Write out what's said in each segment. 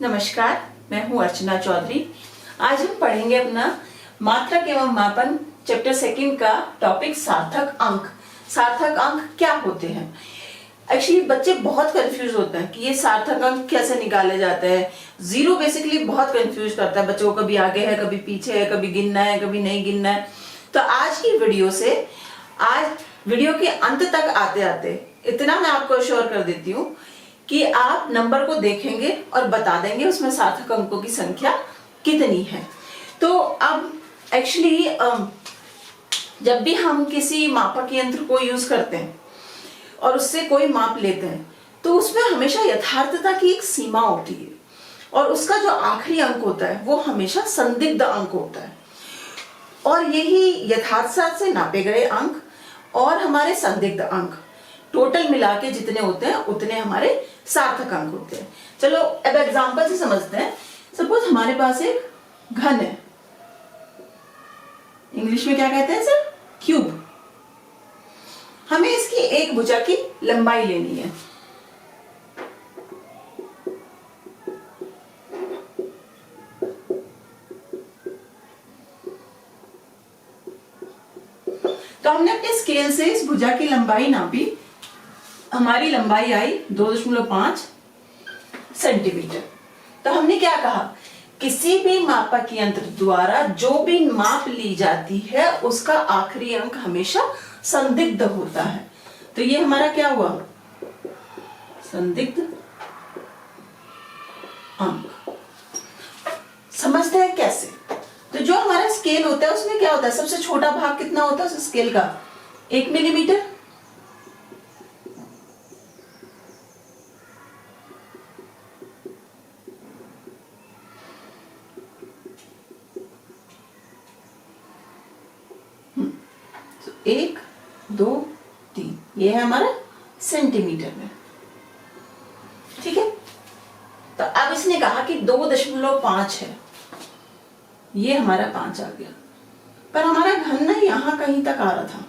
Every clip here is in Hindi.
नमस्कार, मैं हूँ अर्चना चौधरी। आज हम पढ़ेंगे अपना मात्रक एवं मापन चैप्टर सेकंड का टॉपिक सार्थक अंक। सार्थक अंक क्या होते हैं? एक्चुअली बच्चे बहुत कंफ्यूज होते हैं कि ये सार्थक अंक कैसे निकाले जाते हैं। जीरो बेसिकली बहुत कंफ्यूज करता है बच्चों को, कभी आगे है, कभी पीछे है, कभी गिनना है, कभी नहीं गिनना है। तो आज की वीडियो से, आज वीडियो के अंत तक आते आते इतना मैं आपको अश्योर कर देती हूँ कि आप नंबर को देखेंगे और बता देंगे उसमें सार्थक अंकों की संख्या कितनी है। तो अब एक्चुअली जब भी हम किसी मापक यंत्र को यूज करते हैं और उससे कोई माप लेते हैं तो उसमें हमेशा यथार्थता की एक सीमा होती है और उसका जो आखिरी अंक होता है वो हमेशा संदिग्ध अंक होता है। और यही यथार्थता से नापे गए अंक और हमारे संदिग्ध अंक टोटल मिला के जितने होते हैं उतने हमारे सार्थक अंक होते हैं। चलो अब एग्जांपल से समझते हैं। सपोज हमारे पास एक घन है, इंग्लिश में क्या कहते हैं सर? क्यूब। हमें इसकी एक भुजा की लंबाई लेनी है। तो हमने अपने स्केल से इस भुजा की लंबाई नापी। हमारी लंबाई आई 2.5 सेंटीमीटर। तो हमने क्या कहा, किसी भी मापक यंत्र द्वारा जो भी माप ली जाती है उसका आखिरी अंक हमेशा संदिग्ध होता है। तो ये हमारा क्या हुआ? संदिग्ध अंक। समझते हैं कैसे? तो जो हमारा स्केल होता है उसमें क्या होता है, सबसे छोटा भाग कितना होता है उस स्केल का? 1 मिलीमीटर। तो 1, 2, 3 ये है हमारा सेंटीमीटर में। ठीक है। तो अब इसने कहा कि 2.5 है, ये हमारा 5 आ गया, पर हमारा घन ना यहां कहीं तक आ रहा था,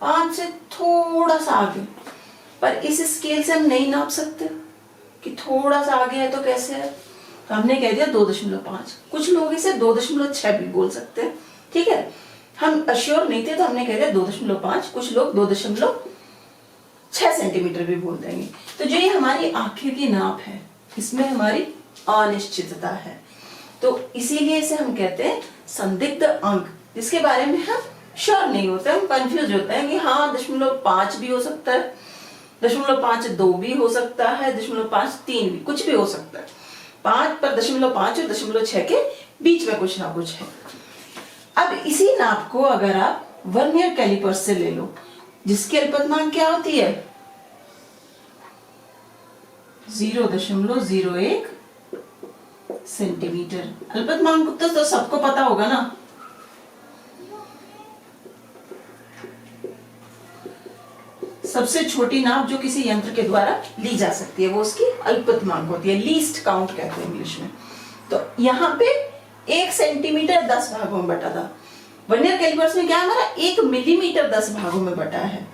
5 से थोड़ा सा आगे। पर इस स्केल से हम नहीं नाप सकते कि थोड़ा सा आगे है तो कैसे है, तो हमने कह दिया 2.5। कुछ लोग इसे 2.6 भी बोल सकते हैं। ठीक है, हम अश्योर नहीं थे तो हमने कह दिया 2.5। कुछ लोग 2.6 सेंटीमीटर भी बोल देंगे। तो जो ये हमारी आखिर की नाप है इसमें हमारी अनिश्चितता है, तो इसीलिए इसे हम कहते हैं संदिग्ध अंक, जिसके बारे में हम श्योर नहीं होते, हम कंफ्यूज होते हैं कि हाँ 0.5 भी हो सकता है, 0.52 भी हो सकता है, 0.53 भी, कुछ भी हो सकता है। 5 पर 0.5 और 0.6 के बीच में कुछ ना कुछ है। अब इसी नाप को अगर आप वर्नियर कैलिपर से ले लो, जिसकी अल्पतमांक क्या होती है? 0.01 सेंटीमीटर। अल्पतमांक तो सबको पता होगा ना। सबसे छोटी नाप जो किसी यंत्र के द्वारा ली जा सकती है वो उसकी अल्पतमांक होती है, लीस्ट काउंट कहते हैं इंग्लिश में। तो यहाँ पे 1 सेंटीमीटर 10 भागों में बटा था। वर्नियर कैलिपर्स में क्या हमारा 1 मिलीमीटर 10 भागों में बटा है।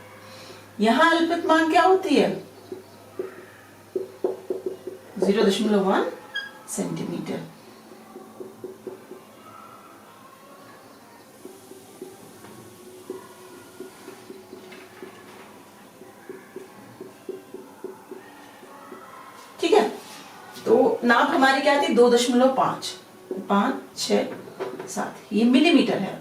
यहां अल्पतमांक क्या होती है? 0.1 सेंटीमीटर। ठीक है, तो नाप हमारी क्या थी? 2.5, 5, 6, 7, ये मिलीमीटर है।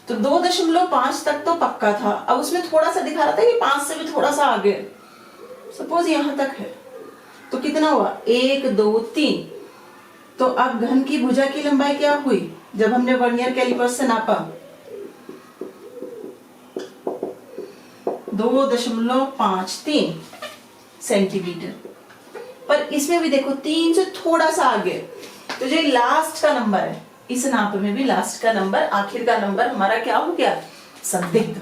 तो 2.5 तक तो पक्का था। अब उसमें थोड़ा सा दिखा रहा था कि 5 से भी थोड़ा सा आगे, सपोज यहां तक है, तो कितना हुआ? 1, 2, 3। तो अब घन की भुजा की लंबाई क्या हुई जब हमने वर्नियर कैलिपर से नापा? 2.53 सेंटीमीटर। पर इसमें भी देखो 3 से थोड़ा सा आगे, तो जो लास्ट का नंबर है इस नाप में भी लास्ट का नंबर, आखिर का नंबर हमारा क्या हो गया? संदिग्ध।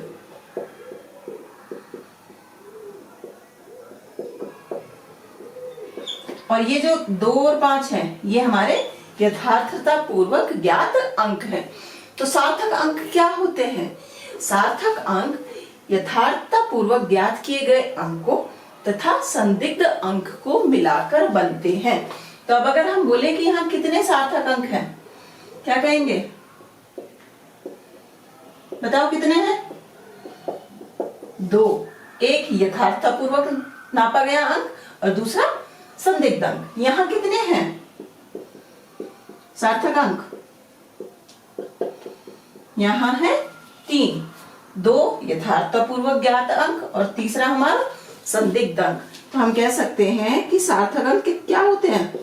और ये जो 2 और 5 हैं ये हमारे यथार्थता पूर्वक ज्ञात अंक हैं। तो सार्थक अंक क्या होते हैं? सार्थक अंक यथार्थता पूर्वक ज्ञात किए गए अंकों तथा संदिग्ध अंक को मिलाकर बनते हैं। तो अब अगर हम बोले कि यहाँ कितने सार्थक अंक हैं, क्या कहेंगे? बताओ कितने हैं? 2। एक यथार्थता पूर्वक नापा गया अंक और दूसरा संदिग्ध अंक। यहाँ कितने हैं सार्थक अंक? यहाँ है 3। 2 यथार्थता पूर्वक ज्ञात अंक और तीसरा हमारा संदिग्ध अंक। तो हम कह सकते हैं कि सार्थक अंक क्या होते हैं?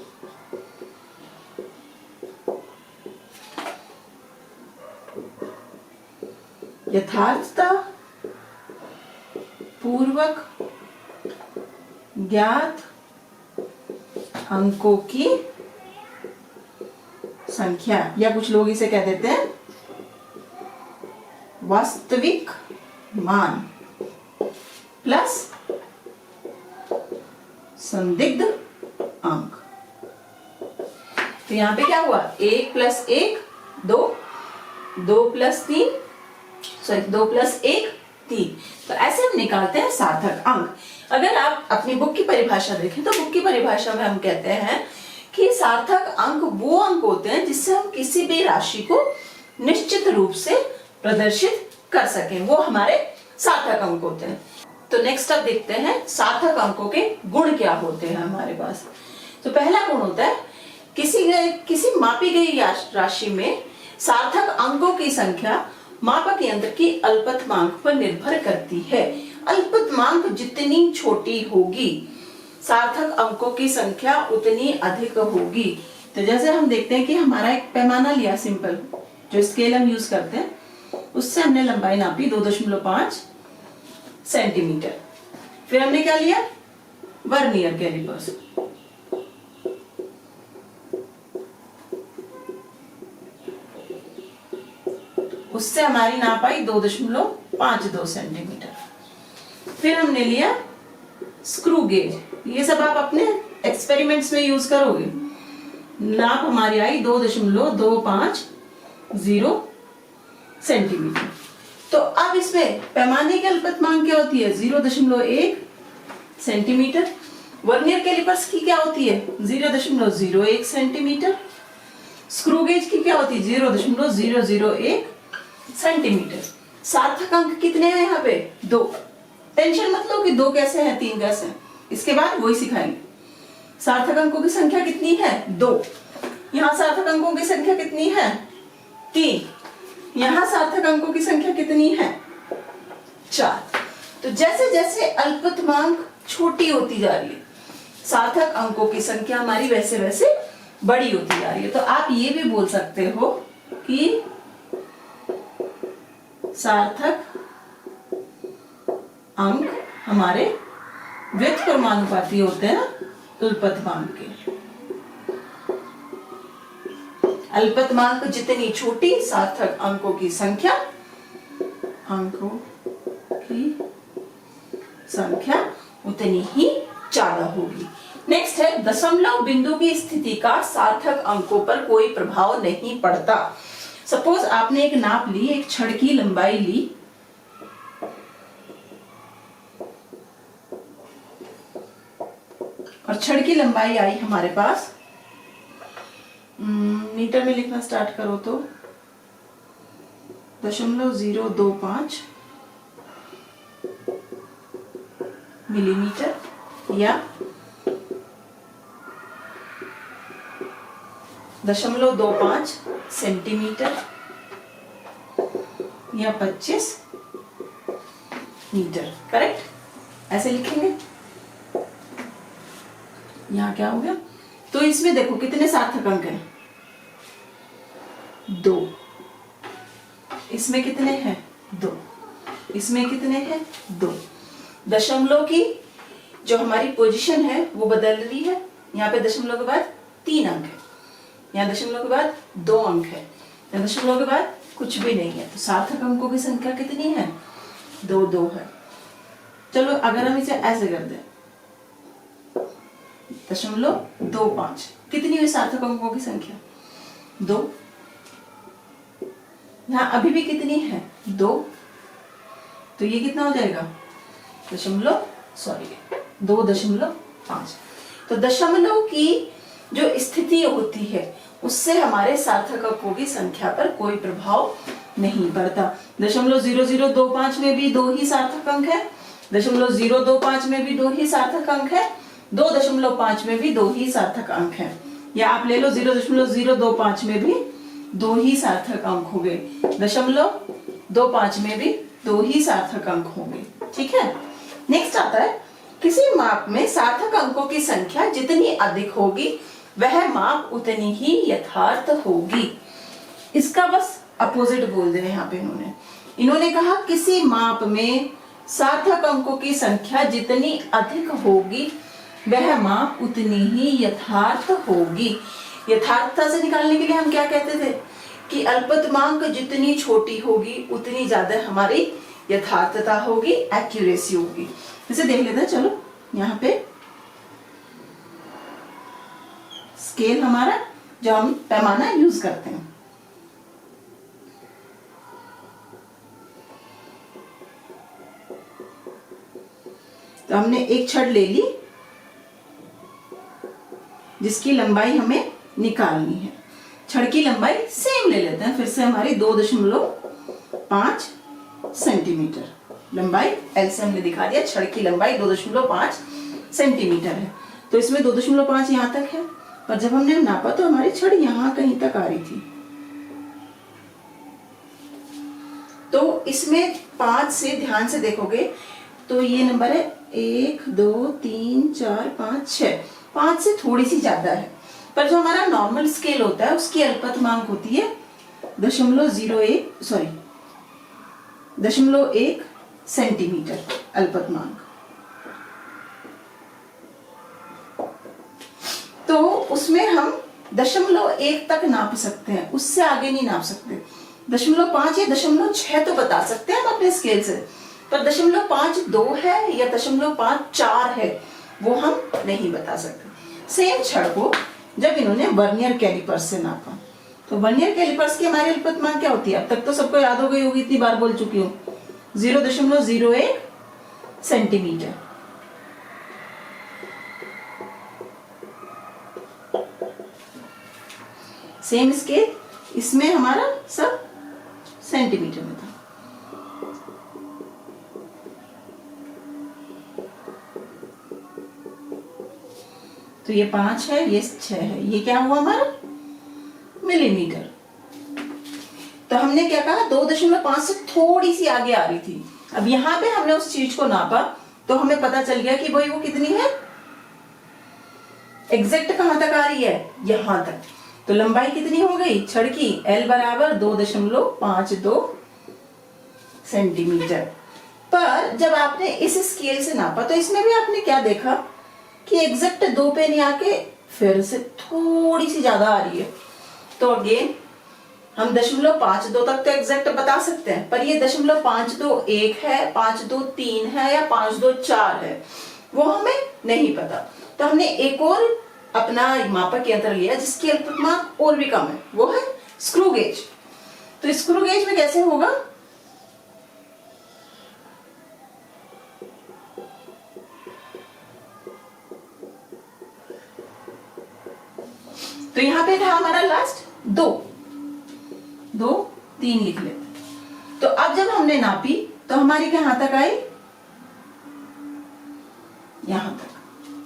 यथार्थता पूर्वक ज्ञात अंकों की संख्या, या कुछ लोग इसे कह देते हैं वास्तविक मान प्लस संदिग्ध अंक। तो यहां पे क्या हुआ? 1 + 1 2, 2 + 3 सॉरी 2 + 1 3। तो ऐसे हम निकालते हैं सार्थक अंक। अगर आप अपनी बुक की परिभाषा देखें तो बुक की परिभाषा में हम कहते हैं कि सार्थक अंक वो अंक होते हैं जिससे हम किसी भी राशि को निश्चित रूप से प्रदर्शित कर सकें, वो हमारे सार्थक अंक होते हैं। तो नेक्स्ट अब देखते हैं सार्थक अंकों के गुण क्या होते हैं हमारे पास। तो पहला गुण होता है किसी मापी गई राशि में सार्थक अंकों की संख्या मापक यंत्र की अल्पतमांक पर निर्भर करती है। अल्पतमांक जितनी छोटी होगी सार्थक अंकों की संख्या उतनी अधिक होगी। तो जैसे हम देखते हैं कि हमारा एक पैमाना लिया, सिंपल जो स्केल हम यूज करते हैं, उससे हमने लंबाई नापी 2.5 सेंटीमीटर। फिर हमने क्या लिया? Vernier calipers. उससे हमारी नाप आई 2.52 सेंटीमीटर। फिर हमने लिया स्क्रू गेज। ये सब आप अपने एक्सपेरिमेंट्स में यूज करोगे। नाप हमारी आई 2.250 सेंटीमीटर। तो अब इसमें पैमाने की अल्पतमांक क्या होती है? 0.1 सेंटीमीटर। वर्नियर कैलिपर्स की क्या होती है? 0.01 सेंटीमीटर। स्क्रू गेज की क्या होती है? 0.001 सेंटीमीटर। सार्थक अंक कितने हैं यहाँ पे? 2। टेंशन मत लो कि 2 कैसे हैं 3 कैसे हैं, इसके बाद वही सिखाएंगे। सार्थक अंकों की संख्या कितनी है? 2। यहाँ सार्थक अंकों की संख्या कितनी है? 3। यहाँ सार्थक अंकों की संख्या कितनी है? 4। तो जैसे जैसे अल्पतमांक छोटी होती जा रही है सार्थक अंकों की संख्या हमारी वैसे वैसे बड़ी होती जा रही है। तो आप ये भी बोल सकते हो कि सार्थक अंक हमारे व्युत्क्रमानुपाती होते हैं अल्पतमांक के। अल्पतमांक जितनी छोटी सार्थक अंकों की संख्या उतनी ही ज्यादा होगी। नेक्स्ट है दशमलव बिंदु की स्थिति का सार्थक अंकों पर कोई प्रभाव नहीं पड़ता। सपोज आपने एक नाप ली, एक छड़ की लंबाई ली, और छड़ की लंबाई आई हमारे पास, मीटर में लिखना स्टार्ट करो तो 0.025 मिलीमीटर या 0.25 सेंटीमीटर या 25 मीटर। करेक्ट? ऐसे लिखेंगे। यहां क्या हो गया? तो इसमें देखो कितने सार्थक अंक हैं? 2। इसमें कितने हैं? 2। इसमें कितने हैं? 2। दशमलव की जो हमारी पोजीशन है वो बदल रही है। यहाँ पे दशमलव के बाद 3 अंक है, यहाँ दशमलव के बाद 2 अंक है, यहाँ दशमलव के बाद कुछ भी नहीं है। तो सार्थक अंकों की संख्या कितनी है? 2 है। चलो अगर हम इसे ऐसे कर दें 0.25, कितनी हुई सार्थक अंकों की संख्या? 2। यहाँ अभी भी कितनी है? 2। तो ये कितना हो जाएगा 2.5। तो दशमलव की जो स्थिति होती है उससे हमारे सार्थक अंकों की संख्या पर कोई प्रभाव नहीं पड़ता। 0.0025 में भी 2 ही सार्थक अंक है, 0.025 में भी 2 ही सार्थक अंक है, 2.5 में भी 2 ही सार्थक अंक है, या आप ले लो 0.025 में भी 2 ही सार्थक अंक होंगे, 0.25 में भी 2 ही सार्थक अंक होंगे। ठीक है, नेक्स्ट आता है किसी माप में सार्थक अंकों की संख्या जितनी अधिक होगी वह माप उतनी ही यथार्थ होगी। इसका बस अपोजिट बोल दे यहाँ पे इन्होंने कहा किसी माप में सार्थक अंकों की संख्या जितनी अधिक होगी वह माप उतनी ही यथार्थ होगी। यथार्थता से निकालने के लिए हम क्या कहते थे कि अल्पतमांक जितनी छोटी होगी उतनी ज्यादा हमारी यथार्थता होगी, एक्यूरेसी होगी। इसे देख लेते हैं, चलो यहाँ पे स्केल हमारा जो हम पैमाना यूज करते हैं, तो हमने एक छड़ ले ली जिसकी लंबाई हमें निकालनी है। छड़ की लंबाई सेम ले लेते हैं, फिर से हमारी 2.5 सेंटीमीटर लंबाई एल से हमने दिखा दिया। छड़ की लंबाई 2.5 सेंटीमीटर है, तो इसमें 2.5 यहाँ तक है, पर जब हमने नापा तो हमारी छड़ यहाँ कहीं तक आ रही थी, तो इसमें 5 से ध्यान से देखोगे तो ये नंबर है 1 2 3 4 5 6, 5 से थोड़ी सी ज्यादा है, पर जो हमारा नॉर्मल स्केल होता है उसकी अल्पतमांक होती है 0.1 सेंटीमीटर अल्पतमांक। तो उसमें हम 0.1 तक नाप सकते हैं, उससे आगे नहीं नाप सकते। 0.5 या 0.6 तो बता सकते हैं हम अपने स्केल से, पर 0.52 है या 0.54 है वो हम नहीं बता सकते। सेम छड़ को जब इन्होंने वर्नियर कैलिपर्स से नापा, तो वर्नियर कैलिपर्स की हमारी अल्पतमांक क्या होती है, अब तक तो सबको याद हो गई होगी, इतनी बार बोल चुकी हूँ, 0.01 सेंटीमीटर। सेम स्केल, इसमें हमारा सब सेंटीमीटर में था। तो ये 5 है, ये 6 है, ये क्या हुआ हमारा मिलीमीटर। तो हमने क्या कहा 2.5 से थोड़ी सी आगे आ रही थी। अब यहाँ पे हमने उस चीज को नापा तो हमें पता चल गया कि भाई वो कितनी है, एग्जैक्ट कहां तक आ रही है, यहां तक। तो लंबाई कितनी हो गई छड़ की, L बराबर 2.52 सेंटीमीटर। पर जब आपने इस स्केल से नापा तो इसमें भी आपने क्या देखा कि एग्जैक्ट 2 पे नहीं आके फिर से थोड़ी सी ज्यादा आ रही है। तो अगेन हम 0.52 तक तो एग्जैक्ट बता सकते हैं, पर ये 0.521 है, 523 है या 524 है वो हमें नहीं पता। तो हमने एक और अपना मापक यंत्र लिया जिसकी अल्पतमांक और भी कम है, वो है स्क्रू गेज। तो स्क्रू गेज में कैसे होगा, तो यहां पे था हमारा लास्ट 2 3 लिख लेते। तो अब जब हमने नापी तो हमारी कहां तक आई, यहां तक।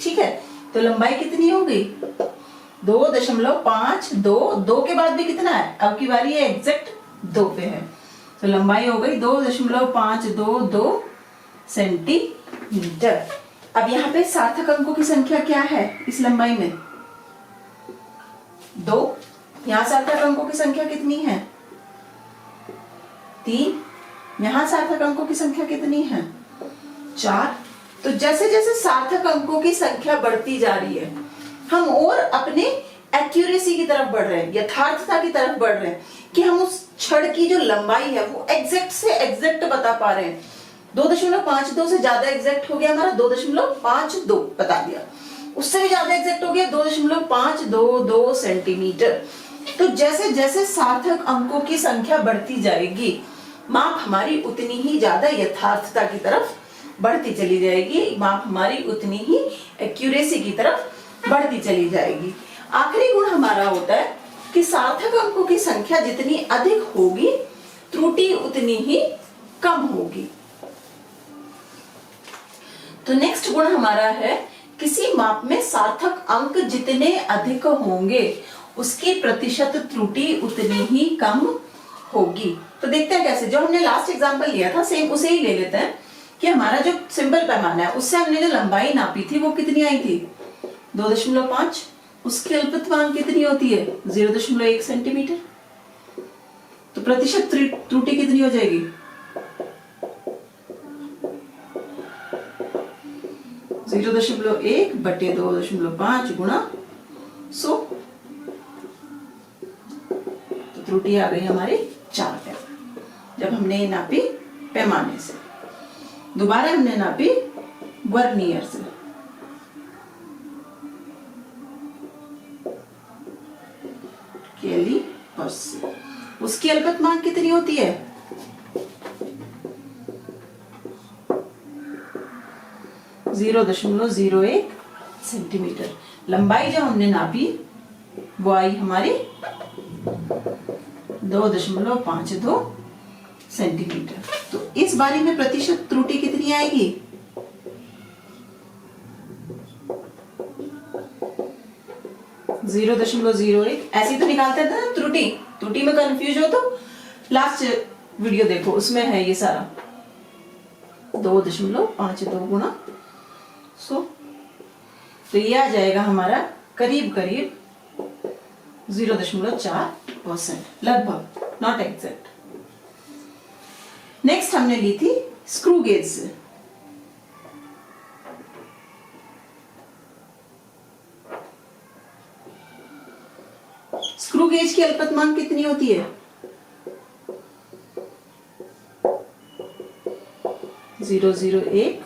ठीक है, तो लंबाई कितनी हो गई 2.52, 2 के बाद भी कितना है, अब की बारी है एग्जैक्ट 2 पे है, तो लंबाई हो गई 2.522 सेंटीमीटर। अब यहाँ पे सार्थक अंकों की संख्या क्या है इस लंबाई में, 2। यहां सार्थक अंकों की संख्या कितनी है, 3। यहां सार्थक अंकों की संख्या कितनी है, 4। तो जैसे जैसे सार्थक अंकों की संख्या बढ़ती जा रही है हम और अपने एक्यूरेसी की तरफ बढ़ रहे हैं, यथार्थता की तरफ बढ़ रहे हैं कि हम उस छड़ की जो लंबाई है वो एग्जैक्ट से एग्जैक्ट बता पा रहे हैं। 2.52 से ज्यादा एग्जैक्ट हो गया हमारा 2.52 बता दिया, उससे भी ज्यादा एग्जैक्ट हो गया 2.522 सेंटीमीटर। तो जैसे जैसे सार्थक अंकों की संख्या बढ़ती जाएगी माप हमारी उतनी ही ज्यादा यथार्थता की तरफ बढ़ती चली जाएगी, माप हमारी उतनी ही एक्यूरेसी की तरफ बढ़ती चली जाएगी। आखिरी गुण हमारा होता है कि सार्थक अंकों की संख्या जितनी अधिक होगी त्रुटि उतनी ही कम होगी। तो नेक्स्ट गुण हमारा है किसी माप में सार्थक अंक जितने अधिक होंगे उसकी प्रतिशत त्रुटि उतनी ही कम होगी। तो देखते हैं कैसे, जो हमने लास्ट एग्जांपल लिया था सेम उसे ही ले लेते हैं कि हमारा जो सिंपल पैमाना है उससे हमने जो लंबाई नापी थी वो कितनी आई थी 2.5, उसकी अल्पत्वांक कितनी होती है 0.1 सेंटीमीटर। तो प्रतिशत त्रुटि कितनी हो जाएगी 0.1 बटे 2.5 गुणा 100। तो त्रुटि आ गई हमारी 4 जब हमने नापी पैमाने से। दोबारा हमने नापी वर्नियर से, कैलीपर्स से, उसकी अल्पत्वांक कितनी होती है 0.01 सेंटीमीटर। लंबाई जो हमने नापी वो आई हमारी 2.52 सेंटीमीटर। तो इस बारी में प्रतिशत त्रुटि कितनी आएगी 0.01। ऐसी तो निकालते थे ना त्रुटि, त्रुटि में कंफ्यूज हो तो लास्ट वीडियो देखो, उसमें है ये सारा। 2.52 गुणा 100, तो ये आ जाएगा हमारा करीब करीब 0.4%, लगभग, नॉट एग्जैक्ट। नेक्स्ट हमने ली थी स्क्रू गेज से। स्क्रू गेज की अल्पत्वांक कितनी होती है 0.01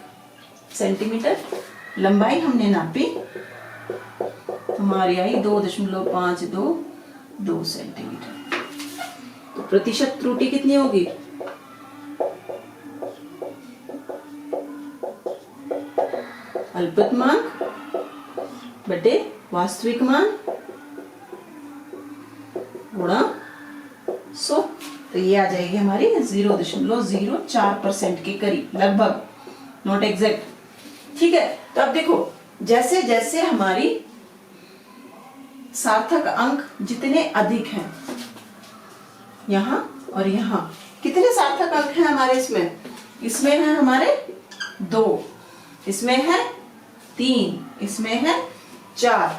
सेंटीमीटर। लंबाई हमने नापी, हमारी आई 2.522 सेंटीमीटर। तो प्रतिशत त्रुटि कितनी होगी अल्पत्वांक बटे वास्तविक मान गुणा 100। तो ये आ जाएगी हमारी 0.04% के करीब, लगभग, नॉट एग्जैक्ट। ठीक है, तो अब देखो जैसे जैसे हमारी सार्थक अंक जितने अधिक हैं, यहां और यहां कितने सार्थक अंक हैं हमारे इसमें है हमारे 2, इसमें है 3, इसमें है 4।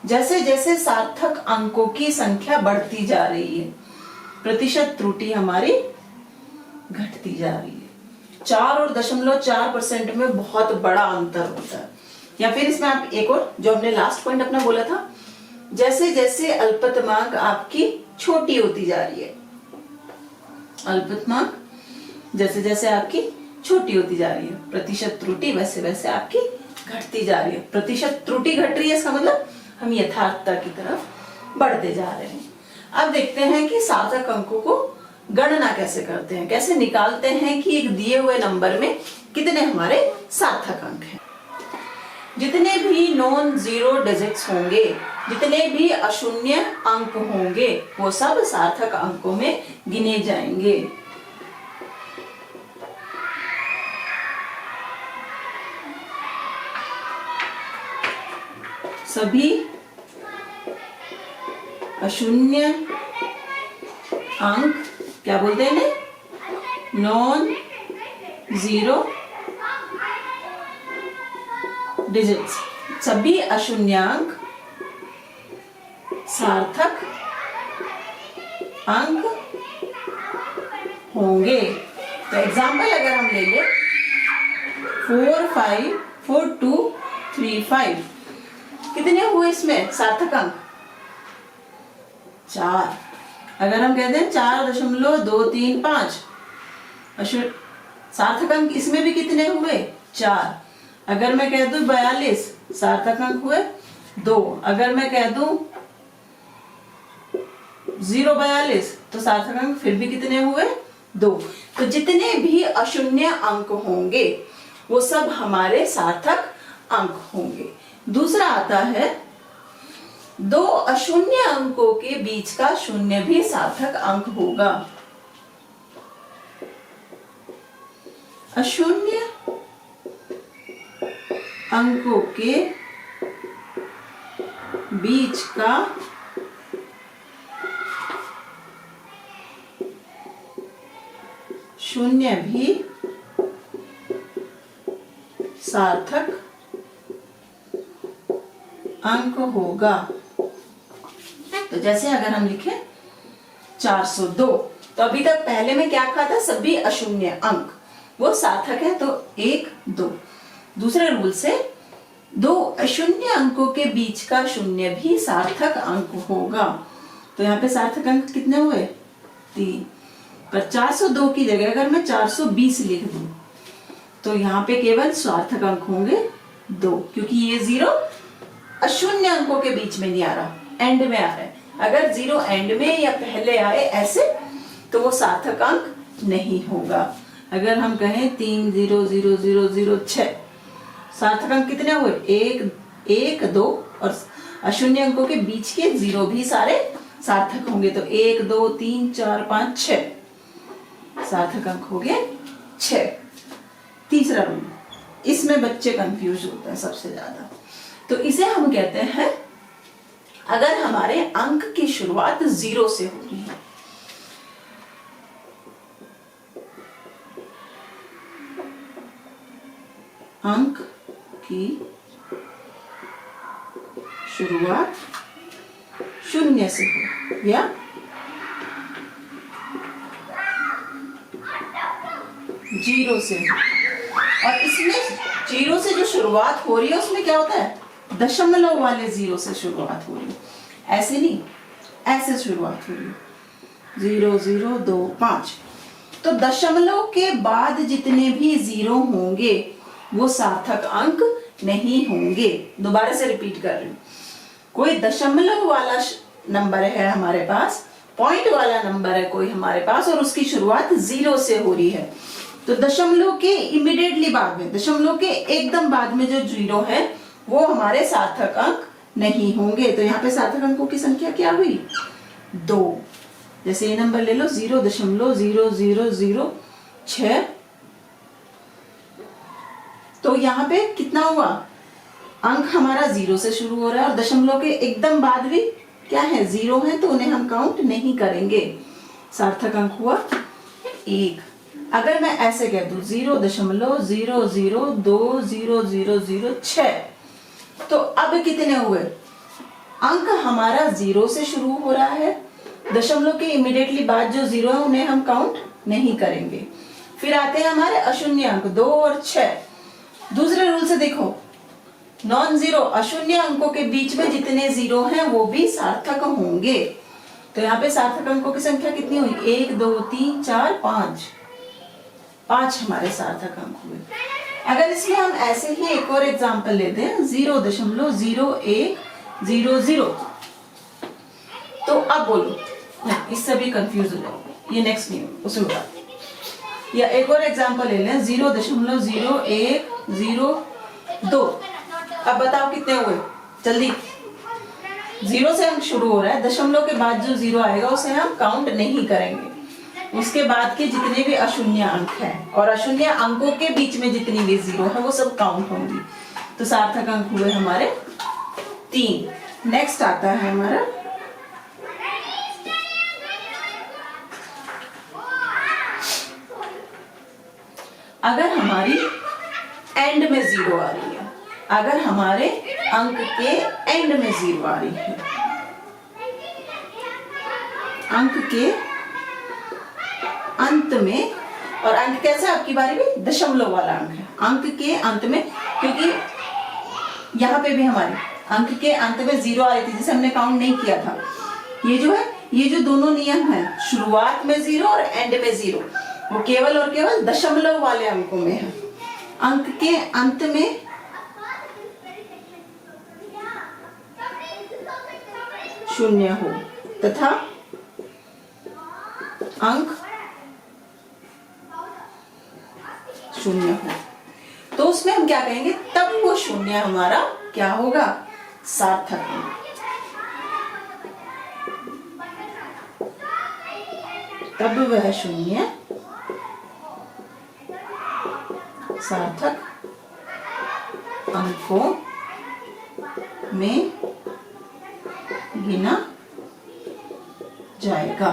जैसे जैसे सार्थक अंकों की संख्या बढ़ती जा रही है प्रतिशत त्रुटि हमारी घटती जा रही है। 4 और 0.4% में बहुत बड़ा अंतर होता है। या फिर इसमें आप एक और, जो हमने लास्ट पॉइंट अपना बोला था, जैसे जैसे अल्पत्वांक आपकी छोटी होती जा रही है, अल्पत्वांक जैसे जैसे आपकी छोटी होती जा रही है, प्रतिशत त्रुटि वैसे वैसे आपकी घटती जा रही है। प्रतिशत त्रुटि घट रही है, इसका मतलब हम यथार्थता की तरफ बढ़ते जा रहे हैं। अब देखते हैं कि सार्थक अंकों को गणना कैसे करते हैं, कैसे निकालते हैं कि एक दिए हुए नंबर में कितने हमारे सार्थक अंक हैं। जितने भी नॉन जीरो डिजिट्स होंगे, जितने भी अशून्य अंक होंगे, वो सब सार्थक अंकों में गिने जाएंगे। सभी अशून्य अंक क्या बोलते हैं, नॉन जीरो डिजिट्स, सभी अशून्यांक सार्थक अंक होंगे। तो एग्जाम्पल अगर हम ले ले 4, 5, 4, 2, 3, 5, कितने हुए इसमें सार्थक अंक 4। अगर हम कहते हैं 4.235 सार्थक अंक इसमें भी कितने हुए 4। अगर मैं कह दूं 42 सार्थक अंक हुए 2। अगर मैं कह दूं 0.42 तो सार्थक अंक फिर भी कितने हुए 2। तो जितने भी अशून्य अंक होंगे वो सब हमारे सार्थक अंक होंगे। दूसरा आता है 2 अशून्य अंकों के बीच का शून्य भी सार्थक अंक होगा। अशून्य अंकों के बीच का शून्य भी सार्थक अंक होगा। तो जैसे अगर हम लिखें 402, तो अभी तक पहले में क्या कहा था, सभी अशून्य अंक वो सार्थक है, तो 1 2। दूसरे रूल से 2 अशून्य अंकों के बीच का शून्य भी सार्थक अंक होगा। तो यहाँ पे सार्थक अंक कितने हुए, 3। पर 402 की जगह अगर मैं 420 लिख दूं तो यहाँ पे केवल सार्थक अंक होंगे 2, क्योंकि ये 0 अशून्य अंकों के बीच में नहीं आ रहा, एंड में आ रहा है। अगर 0 एंड में या पहले आए ऐसे तो वो सार्थक अंक नहीं होगा। अगर हम कहें 3 0 0 0 0 6, सार्थक अंक कितने हुए, 1 1 2, और अशून्य अंकों के बीच के 0 भी सारे सार्थक होंगे। तो 1 2 3 4 5 6 सार्थक अंक हो गए 6। तीसरा रूल, इसमें बच्चे कंफ्यूज होते हैं सबसे ज्यादा। तो इसे हम कहते हैं अगर हमारे अंक की शुरुआत 0 से हो रही है, अंक की शुरुआत 0 से हो या 0 से हो, और इसमें 0 से जो शुरुआत हो रही है उसमें क्या होता है, दशमलव वाले 0 से शुरुआत हो रही है, ऐसे नहीं, ऐसे शुरुआत हो रही है 0 0 2 5। तो दशमलव के बाद जितने भी 0 होंगे वो सार्थक अंक नहीं होंगे। दोबारा से रिपीट कर रही हूं, कोई दशमलव वाला नंबर है हमारे पास, पॉइंट वाला नंबर है कोई हमारे पास, और उसकी शुरुआत 0 से हो रही है, तो दशमलव के इमीडिएटली बाद में, दशमलव के एकदम बाद में जो 0 है वो हमारे सार्थक अंक नहीं होंगे। तो यहाँ पे सार्थक अंकों की संख्या क्या हुई, 2। जैसे ये नंबर ले लो 0.0006, तो यहाँ पे कितना हुआ, अंक हमारा 0 से शुरू हो रहा है और दशमलव के एकदम बाद भी क्या है, 0 है, तो उन्हें हम काउंट नहीं करेंगे। सार्थक अंक हुआ 1। अगर मैं ऐसे कह दूं 0.00200006, तो अब कितने हुए, अंक हमारा 0 से शुरू हो रहा है, दशमलव के इमीडिएटली बाद जो 0 है उन्हें हम काउंट नहीं करेंगे। फिर आते हैं हमारे अशून्य अंक 2 और 6। दूसरे रूल से देखो, नॉन जीरो अशून्य अंकों के बीच में जितने 0 हैं वो भी सार्थक होंगे। तो यहाँ पे सार्थक अंकों की संख्या कितनी हुई, 1 2 3 4 5, 5 हमारे सार्थक अंक हुए। अगर इसमें हम ऐसे ही एक और एग्जांपल लेते हैं 0.0100, तो अब बोलो, इससे भी कंफ्यूज हो जाओगे, ये नेक्स्ट नहीं उसमें बता। या एक और एग्जांपल ले लें 0.0102, अब बताओ कितने हुए, जल्दी। 0 से अंक शुरू हो रहा है, दशमलव के बाद जो 0 आएगा उसे हम काउंट नहीं करेंगे, उसके बाद के जितने भी अशून्य अंक हैं और अशून्य अंकों के बीच में जितनी भी 0 है वो सब काउंट होंगी। तो सार्थक अंक हुए हमारे 3। नेक्स्ट आता है हमारा अगर हमारी एंड में 0 आ रही है, अगर हमारे अंक के एंड में 0 आ रही है, अंक के अंत में, और अंक कैसा है आपकी बारी में, दशमलव वाला अंक है, अंक के अंत में, क्योंकि यहाँ पे भी हमारे अंक के अंत में 0 आ रही थी जिसे हमने काउंट नहीं किया था। ये जो है, ये जो दोनों नियम है, शुरुआत में 0 और एंड में 0, वो केवल और केवल दशमलव वाले अंकों में है। अंक के अंत में शून्य हो तथा अंक शून्य हो, तो उसमें हम क्या कहेंगे, तब वो शून्य हमारा क्या होगा, सार्थक अंक। तब वह शून्य सार्थक अंकों में गिना जाएगा।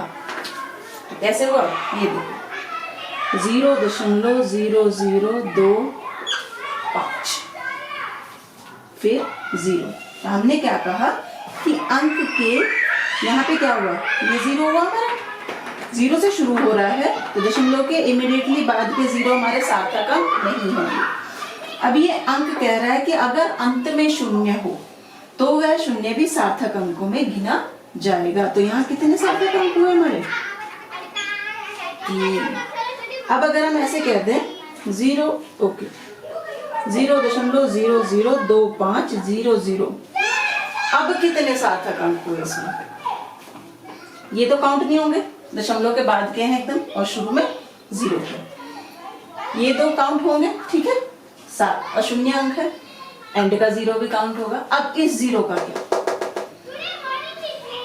कैसे हुआ, ये देखो 0.0025, फिर 0। तो हमने क्या कहा कि अंक के यहाँ पे क्या हुआ, ये 0 हुआ हमारा, 0 से शुरू हो रहा है, तो दशमलव के इमीडिएटली बाद के 0 हमारे सार्थक अंक नहीं होंगे। अब ये अंक कह रहा है कि अगर अंत में शून्य हो तो वह शून्य भी सार्थक अंकों में गिना जाएगा। तो यहाँ कितने सार्थक अंक हुए हमारे, 3। अब अगर हम ऐसे कह दें 0.002500, अब कितने सार्थक अंक हुए इसमें, ये तो काउंट नहीं होंगे, दशमलव के बाद के हैं एकदम और शुरू में 0 है, ये दो काउंट होंगे, ठीक है, अशून्य अंक है, एंड का 0 भी काउंट होगा। अब इस 0 का क्या,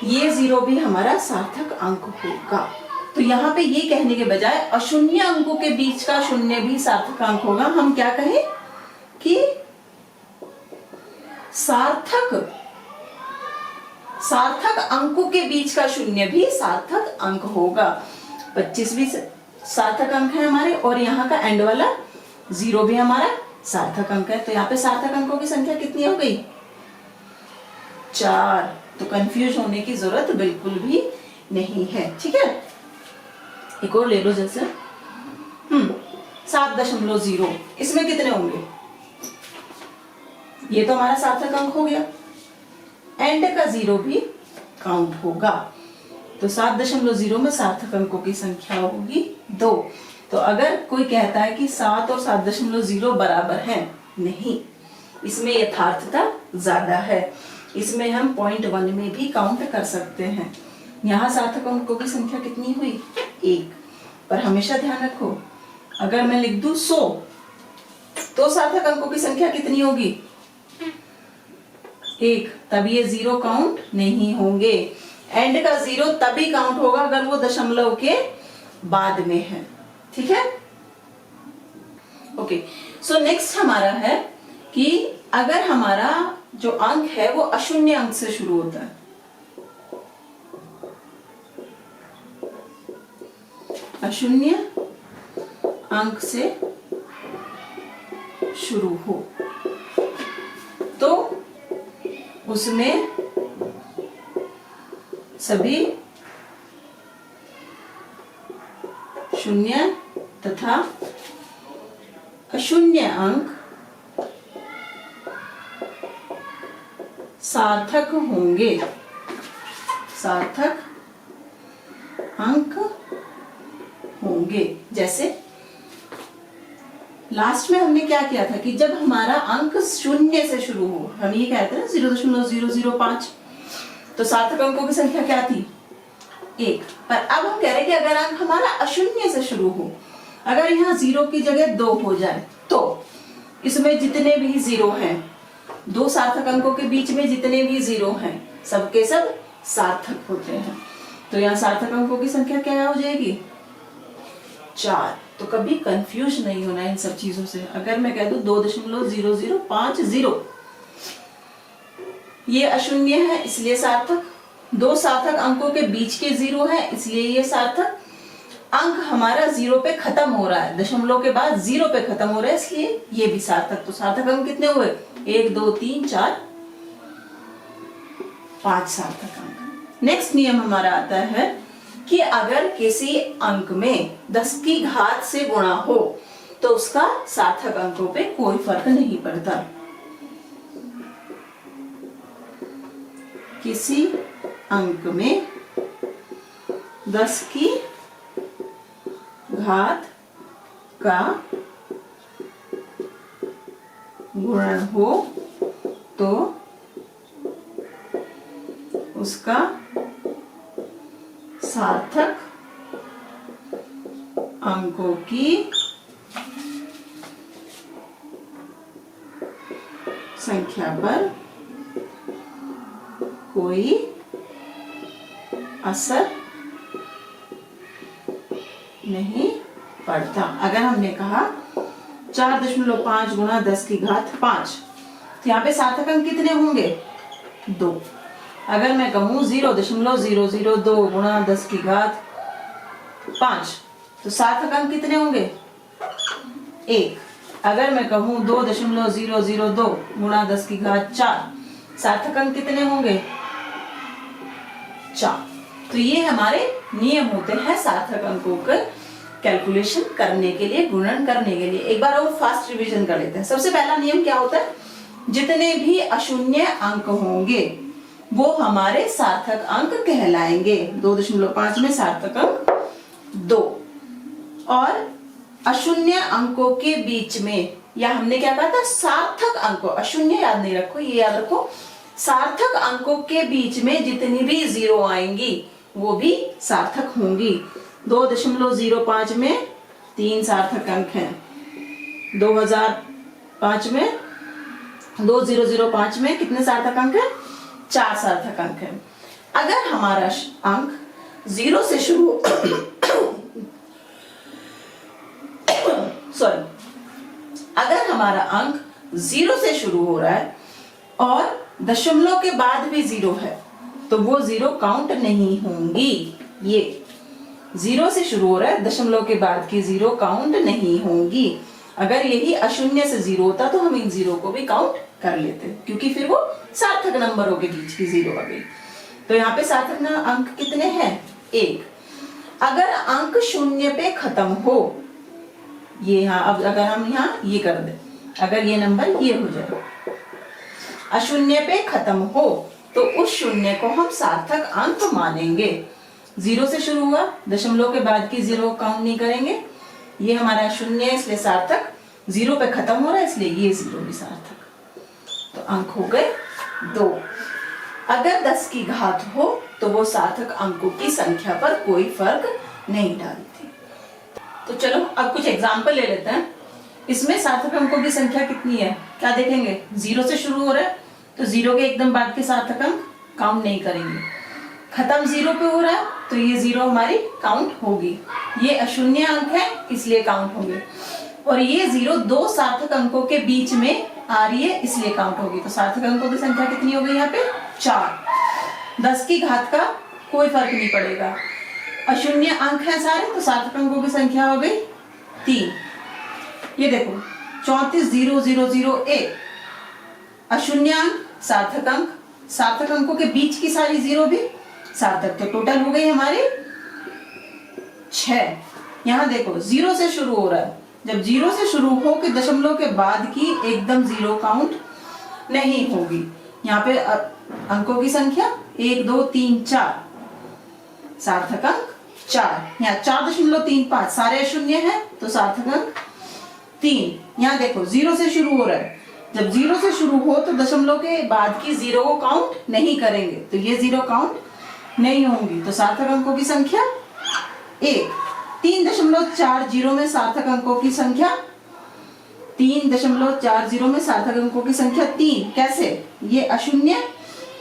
ये 0 भी हमारा सार्थक अंक होगा। तो यहाँ पे ये कहने के बजाय अशून्य अंकों के बीच का शून्य भी सार्थक अंक होगा, हम क्या कहें कि सार्थक अंकों के बीच का शून्य भी सार्थक अंक होगा। 25 भी सार्थक अंक है हमारे, और यहाँ का एंड वाला 0 भी हमारा सार्थक अंक है। तो यहाँ पे सार्थक अंकों की संख्या कितनी हो गई, 4। तो कंफ्यूज होने की जरूरत बिल्कुल भी नहीं है, ठीक है। एक और ले लो, जैसे 7.0, इसमें कितने होंगे, ये तो हमारा सार्थक अंक हो गया, एंड का 0 भी काउंट होगा। तो 7.0 में सार्थक अंकों की संख्या होगी 2। तो अगर कोई कहता है कि 7 और 7.0 बराबर हैं, नहीं, इसमें यथार्थता ज्यादा है, इसमें हम 0.1 में भी काउंट कर सकते हैं। यहाँ सार्थक अंकों की संख्या कितनी हुई, 1। पर हमेशा ध्यान रखो, अगर मैं लिख दूं 100, तो सार्थक अंकों की संख्या कितनी होगी, 1। तब ये 0 काउंट नहीं होंगे, एंड का 0 तभी काउंट होगा अगर वो दशमलव के बाद में है, ठीक है। ओके, सो नेक्स्ट हमारा है कि अगर हमारा जो अंक है वो अशून्य अंक से शुरू होता है, अशून्य अंक से शुरू हो, तो उसमें सभी शून्य तथा अशून्य अंक सार्थक होंगे, सार्थक अंक होंगे। जैसे लास्ट में हमने क्या किया था कि जब हमारा अंक शून्य से शुरू हो, हम ये कहते हैं 0.005, तो सार्थक अंकों की संख्या क्या थी, 1। पर अब हम कह रहे हैं कि अगर अंक हमारा अशून्य से शुरू हो, अगर यहाँ 0 की जगह 2 हो जाए, तो इसमें जितने भी 0 हैं, 2 सार्थक अंकों के बीच में जितने भी 0 हैं, सबके सब सार्थक होते हैं। तो यहाँ सार्थक अंकों की संख्या क्या हो जाएगी, 4। तो कभी कंफ्यूज नहीं होना इन सब चीजों से। अगर मैं कह दूं 2.0050, ये अशून्य है इसलिए सार्थक, 2 सार्थक अंकों के बीच के 0 है इसलिए ये सार्थक, अंक हमारा 0 पे खत्म हो रहा है, दशमलव के बाद 0 पे खत्म हो रहा है इसलिए ये भी सार्थक। तो सार्थक अंक कितने हुए, 1 2 3 4 5 सार्थक अंक। नेक्स्ट नियम हमारा आता है कि अगर किसी अंक में 10 की घात से गुणा हो तो उसका सार्थक अंकों पे कोई फर्क नहीं पड़ता। किसी अंक में 10 की घात का गुणन हो तो उसका सार्थक अंकों की संख्या पर कोई असर नहीं पड़ता। अगर हमने कहा 4.5 गुणा 10 की घात 5, तो यहाँ पे सार्थक अंक कितने होंगे? 2। अगर मैं कहूँ 0.002 गुणा 10 की घात 5, तो सार्थक अंक कितने होंगे? 1। अगर मैं कहूँ 2.002 गुणा 10 की घात 4, सार्थक अंक कितने होंगे? 4। तो ये हमारे नियम होते हैं सार्थक अंकों का कैलकुलेशन करने के लिए, गुणन करने के लिए। एक बार और फास्ट रिवीजन कर लेते हैं। सबसे पहला नियम क्या होता है? जितने भी अशून्य अंक होंगे वो हमारे सार्थक अंक कहलाएंगे। 2.5 में सार्थक अंक 2, और अशून्य अंकों के बीच में, या हमने क्या कहा था? सार्थक अंकों, अशून्य याद नहीं रखो, ये याद रखो, सार्थक अंकों के बीच में जितनी भी जीरो आएंगी वो भी सार्थक होंगी। 2.05 में 3 सार्थक अंक हैं। 2005 में 2005 में कितने सार्थक अंक हैं? 4 सार्थक अंक हैं। अगर हमारा अंक 0 से शुरू अगर हमारा अंक 0 से शुरू हो रहा है और दशमलव के बाद भी 0 है, तो वो 0 काउंट नहीं होंगी। ये 0 से शुरू हो रहा है, दशमलव के बाद की 0 काउंट नहीं होंगी। अगर यही अशून्य से 0 होता तो हम इन 0 को भी काउंट कर लेते, क्योंकि फिर वो सार्थक नंबरों के बीच की 0 आ गई। तो यहाँ पे सार्थक अंक कितने हैं? 1। अगर अंक 0 पे खत्म हो, ये यहाँ, अब अगर हम यहाँ ये कर दे, अगर ये नंबर ये हो जाए, अशून्य पे खत्म हो, तो उस शून्य को हम सार्थक अंक मानेंगे। 0 से शुरू हुआ, दशमलव के बाद की 0 काउंट नहीं करेंगे। ये हमारा शून्य है इसलिए सार्थक, 0 पे खत्म हो रहा है इसलिए ये 0 भी सार्थक। तो अंक हो गए 2। अगर 10 की घात हो तो वो सार्थक अंकों की संख्या पर कोई फर्क नहीं डालती। तो चलो अब कुछ एग्जाम्पल ले लेते हैं। इसमें सार्थक अंकों की संख्या कितनी है क्या देखेंगे? 0 से शुरू हो रहा है तो 0 के एकदम बाद के सार्थक अंक काउंट नहीं करेंगे। खत्म 0 पे हो रहा है तो ये 0 हमारी काउंट होगी। ये अशून्य अंक है इसलिए काउंट होंगे, और ये 0 2 सार्थक अंकों के बीच में आ रही है इसलिए काउंट होगी। तो सार्थक अंकों की संख्या कितनी हो गई यहाँ पे? 4। 10 की घात का कोई फर्क नहीं पड़ेगा, अशून्य अंक है सारे, तो सार्थक अंकों की संख्या हो गई 3। ये देखो 34,0,0,0,1 अशून्य अंक, सार्थक अंक, सार्थक अंकों के बीच की सारी 0 भी सार्थक। तो टोटल हो गई हमारी 6। यहाँ देखो 0 से शुरू हो रहा है, जब 0 से शुरू हो कि दशमलव के बाद की एकदम 0 काउंट नहीं होगी। यहाँ पे अंकों की संख्या 1 2 3 4, सार्थक अंक 4। यहाँ 4.35 सारे अशून्य हैं तो सार्थक अंक 3। यहाँ देखो 0 से शुरू हो रहा है, जब 0 से शुरू हो तो दशमलव के बाद की 0 को काउंट नहीं करेंगे, तो ये 0 काउंट नहीं होंगी। तो सार्थक अंकों की संख्या 1। 3.40 में सार्थक अंकों की संख्या 3.40 में सार्थक अंकों की संख्या 3। कैसे? ये अशून्य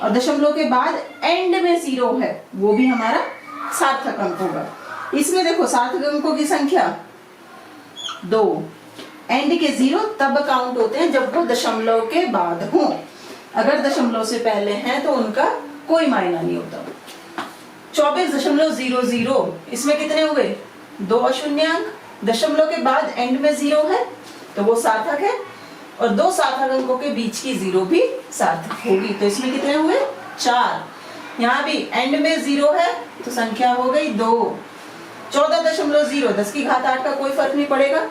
और दशमलव के बाद एंड में 0 है, वो भी हमारा सार्थक अंक होगा। इसमें देखो सार्थक अंकों की संख्या 2। एंड के 0 तब काउंट होते हैं जब वो दशमलव के बाद हो, अगर दशमलव से पहले हैं तो उनका कोई मायना नहीं होता। 24.00 इसमें कितने हुए? 2 अशून्य अंक, दशमलव के बाद एंड में 0 है तो वो सार्थक है, और 2 सार्थक अंकों के बीच की 0 भी सार्थक होगी। तो इसमें कितने हुए? 4। यहाँ भी एंड में 0 है तो संख्या हो गई 2। 14.0 10 की घात 8 का कोई फर्क नहीं पड़ेगा,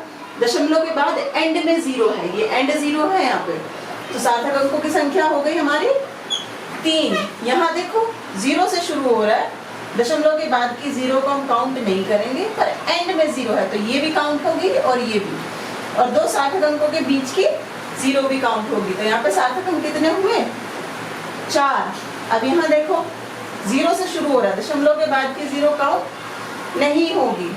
दशमलव के बाद एंड में 0 है, ये एंड 0 है यहाँ पे, तो सार्थक अंकों की संख्या हो गई हमारी 3। यहाँ देखो 0 से शुरू हो रहा है, दशमलव के बाद की 0 को हम काउंट नहीं करेंगे, पर एंड में 0 है तो ये भी काउंट होगी और ये भी, और 2 सार्थक अंकों के बीच की 0 भी काउंट होगी। तो यहाँ पे सार्थक अंक कितने हुए? 4। अब यहाँ देखो 0 से शुरू हो रहा है, दशमलव के बाद की 0 काउंट नहीं होगी,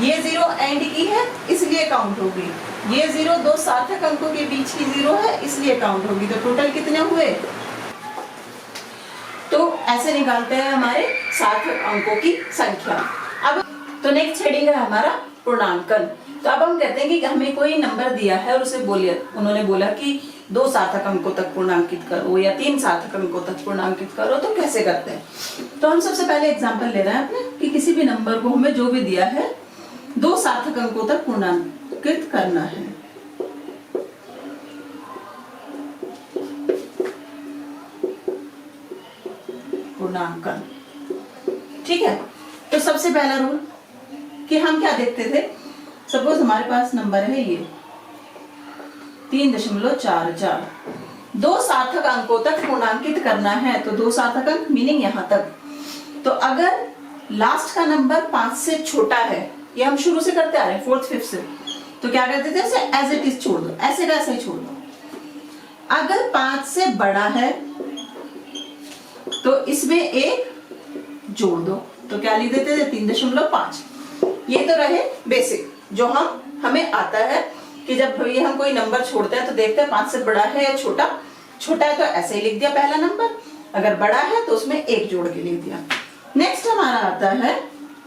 ये 0 एंड की है इसलिए काउंट होगी। ये 0 दो सार्थक अंकों के बीच की 0 है, इसलिए काउंट होगी। तो टोटल कितने हुए? तो ऐसे निकालते हैं हमारे सार्थक अंकों की संख्या। अब तो नेक्स्ट हेडिंग है हमारा पूर्णांकन। तो अब हम कहते हैं कि हमें कोई नंबर दिया है और उसे उन्होंने बोला कि 2 सार्थक अंकों तक पूर्णांकित करो या 3 सार्थक अंकों तक पूर्णांकित करो, तो कैसे करते हैं? तो हम सबसे पहले एग्जांपल ले रहे हैं अपने कि किसी भी नंबर को हमें जो भी दिया है 2 सार्थक अंकों तक पूर्णांकित करना है। पूर्णांकन, ठीक है। तो सबसे पहला रूल कि हम क्या देखते थे, सपोज हमारे पास नंबर है ये 3.44, 2 सार्थक अंकों तक पूर्णांकित करना है। तो 2 सार्थक अंक मीनिंग यहां तक। तो अगर लास्ट का नंबर 5 से छोटा है, ये हम शुरू से करते आ रहे हैं 4th 5th से, तो क्या करते थे, इसे एज इट इज छोड़ दो, ऐसे का ऐसे ही छोड़ दो। अगर 5 से बड़ा है तो इसमें 1 जोड़ दो, तो क्या लिख देते थे, 3.5। ये तो रहे बेसिक जो हमें आता है कि जब ये हम कोई नंबर छोड़ते हैं तो देखते हैं 5 से बड़ा है या छोटा। छोटा है तो ऐसे ही लिख दिया पहला नंबर, अगर बड़ा है तो उसमें 1 जोड़ के लिख दिया। नेक्स्ट हमारा आता है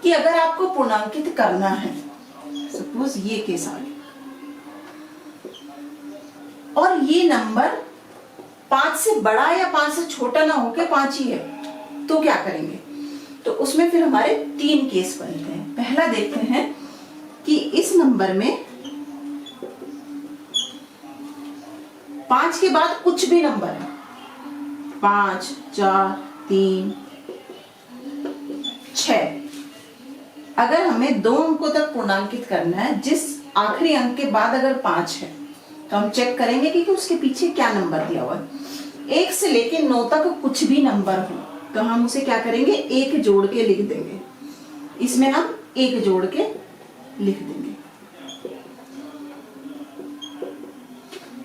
कि अगर आपको पूर्णांकित करना है, सपोज ये केस आ गया और ये नंबर 5 से बड़ा या 5 से छोटा ना होके 5 ही है, तो क्या करेंगे? तो उसमें फिर हमारे 3 केस बनते हैं। पहला देखते हैं कि इस नंबर में 5 के बाद कुछ भी नंबर है, 5, 4, 3, 6, अगर हमें 2 अंकों तक पूर्णांकित करना है, जिस आखिरी अंक के बाद अगर 5 है तो हम चेक करेंगे कि उसके पीछे क्या नंबर दिया हुआ है। 1 से लेके 9 तक कुछ भी नंबर हो तो हम उसे क्या करेंगे, 1 जोड़ के लिख देंगे। इसमें हम 1 जोड़ के लिख देंगे।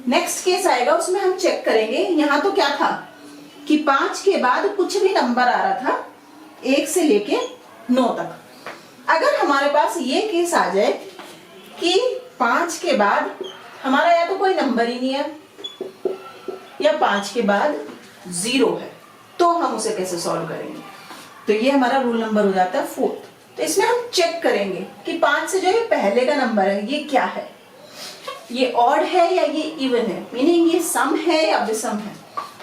नेक्स्ट केस आएगा, उसमें हम चेक करेंगे, यहां तो क्या था कि 5 के बाद कुछ भी नंबर आ रहा था 1 से लेके 9 तक। अगर हमारे पास ये केस आ जाए कि 5 के बाद हमारा या तो कोई नंबर ही नहीं है या 5 के बाद 0 है, तो हम उसे कैसे सॉल्व करेंगे? तो ये हमारा रूल नंबर हो जाता है 4th। तो इसमें हम चेक करेंगे कि 5 से जो ये पहले का नंबर है ये क्या है, ये ऑड है या ये इवन है, मीनिंग ये सम है या विषम है।